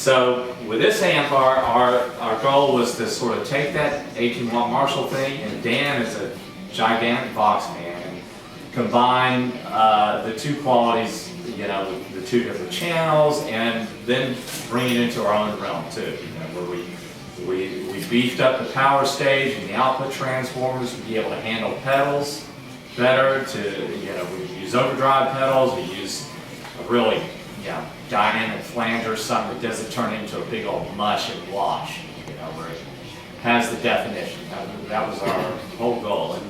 So with this amp, our goal was to sort of take that 18-watt Marshall thing, and Dan is a gigantic Vox fan, and combine the two qualities, you know, with the two different channels, and then bring it into our own realm too, you know, where we beefed up the power stage and the output transformers to be able to handle pedals better, to, you know, we use overdrive pedals, we use a really, you know, dynamic flanger, something that doesn't turn into a big old mush and wash, you know, where it has the definition. That was our whole goal, and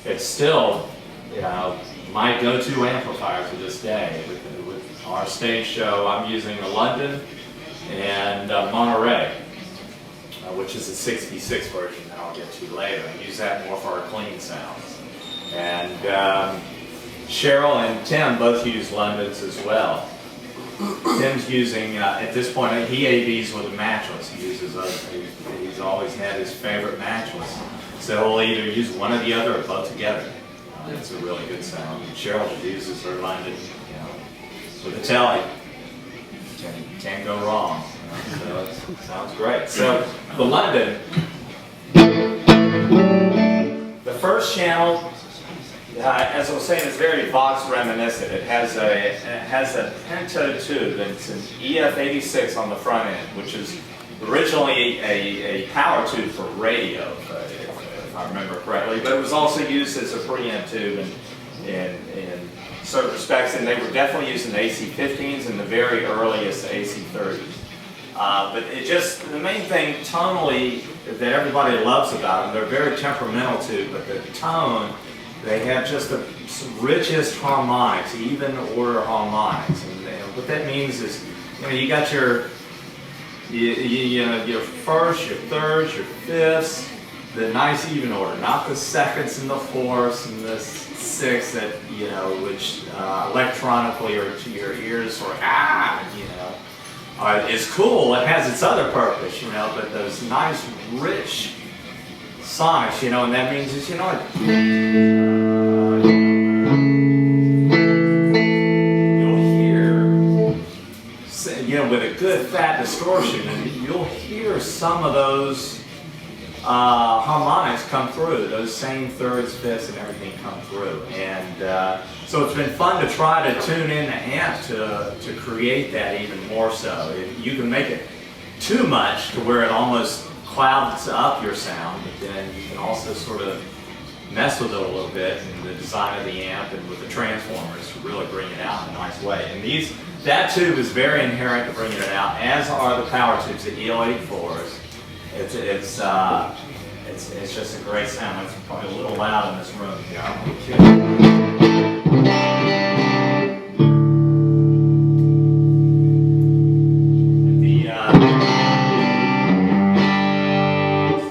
it's still, you know, my go-to amplifier to this day. With our stage show, I'm using a London and a Monterey, which is a 66 version that I'll get to later. I use that more for our clean sounds. And Cheryl and Tim both use Londons as well. Tim's using, at this point, he AVs with a matchless. He uses he's always had his favorite matchless. So he'll either use one or the other or both together. It's a really good sound. And Cheryl uses her London, you know, with a telly. Can't go wrong. You know, so it sounds great. So the London, the first channel, as I was saying, is very Vox reminiscent. It has a Pinto tube, and it's an EF86 on the front end, which is originally a power tube for radio, if I remember correctly. But it was also used as a preamp tube in certain respects, and they were definitely using the AC-15s and the very earliest AC-30s. But it just, the main thing tonally that everybody loves about them, they're very temperamental too, but the tone, they have just the richest harmonics, even order harmonics. And what that means is, you know, you got your firsts, your thirds, your fifths, the nice even order, not the seconds and the fourths and the sixths that, you know, which electronically or to your ears or you know, is cool. It has its other purpose, you know, but those nice rich sonics, you know, and that means is, you know, you'll hear, you know, with a good fat distortion, and you'll hear some of those harmonics come through, those same thirds, fifths, and everything come through. And so it's been fun to try to tune in the amp to create that even more so. You can make it too much to where it almost clouds up your sound, but then you can also sort of mess with it a little bit in the design of the amp and with the transformers to really bring it out in a nice way. And that tube is very inherent to bringing it out, as are the power tubes, the EL84s. It's just a great sound. It's probably a little loud in this room here.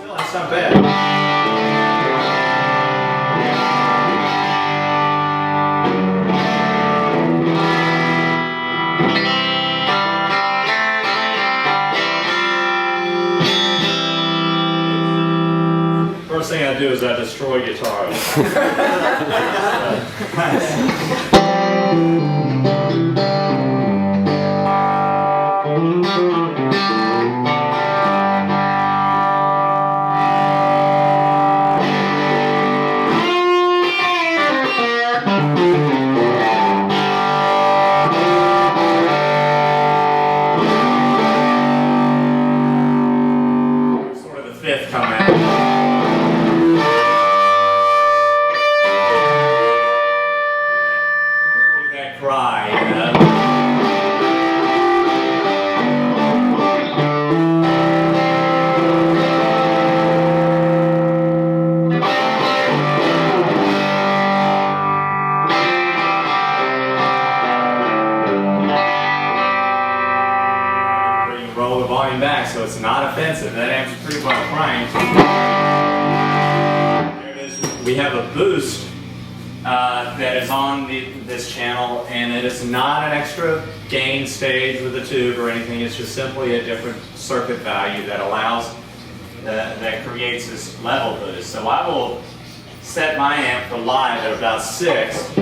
Still, it's not bad. First thing I do is I destroy guitars. Sort of the fifth come out. Cry, you know? Roll the volume back so it's not offensive. That amp's pretty well cranked. There it is. We have a boost that is on this channel, and it is not an extra gain stage with a tube or anything. It's just simply a different circuit value that allows, that creates this level boost. So I will set my amp for live at about 6.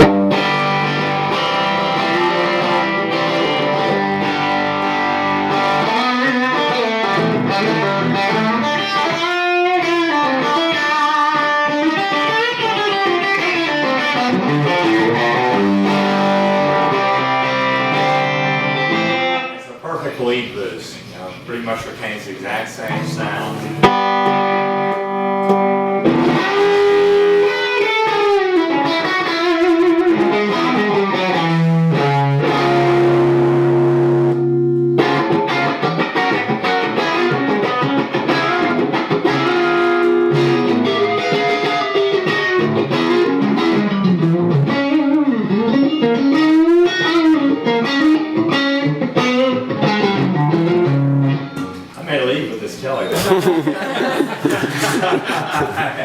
much retains the exact same sound.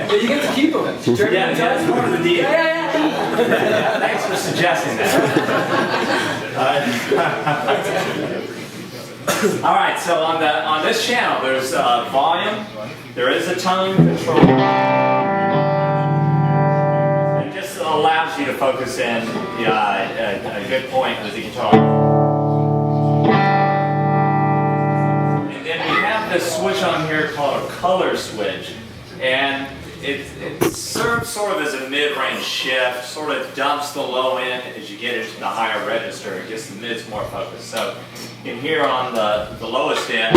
But you get to keep them. Yeah, that's part of the deal. Yeah. Thanks for suggesting that. All right, so on this channel, there's volume, there is a tone control. It just allows you to focus in a good point with the guitar. And then we have this switch on here called a color switch. And it serves sort of as a mid-range shift, sort of dumps the low end as you get into the higher register. It gets the mids more focused. So in here on the lowest end,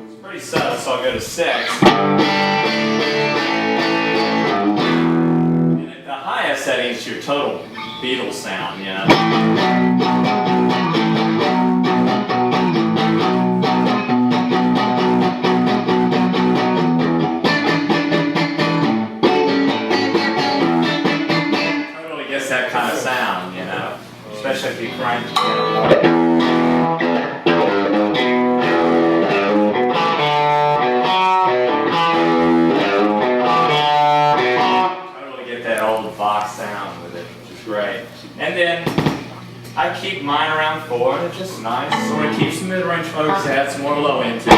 it's pretty subtle, so I'll go to 6. And at the highest setting, it's your total Beatles sound, you know. That kind of sound, you know, especially if you crank it totally get that old Vox sound with it, which is great. And then I keep mine around 4, and it's just nice. Sort of keeps the mid-range focus, adds some more low end to it.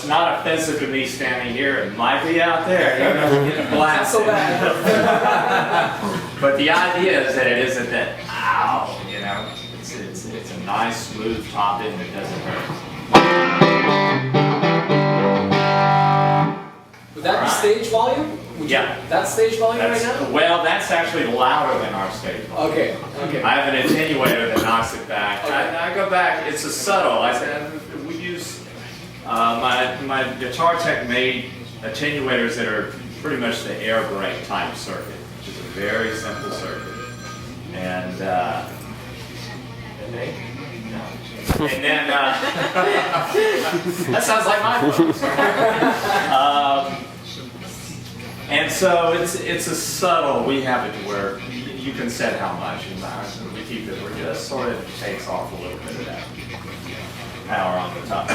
Not offensive to me standing here. It might be out there. You're going to get blasted. Not so bad. But the idea is that it isn't that ow, you know. It's a nice smooth top end that doesn't hurt. Would that be stage volume? Yeah. That's stage volume right now? Well, that's actually louder than our stage volume. Okay. Okay. I have an attenuator that knocks it back. Okay. I go back. It's a subtle. I said we use. My guitar tech made attenuators that are pretty much the air brake type circuit, which is a very simple circuit. And then that sounds like my phone. And so it's a subtle. We have it to where you can set how much, and we keep it where it just sort of takes off a little bit of that power on the top.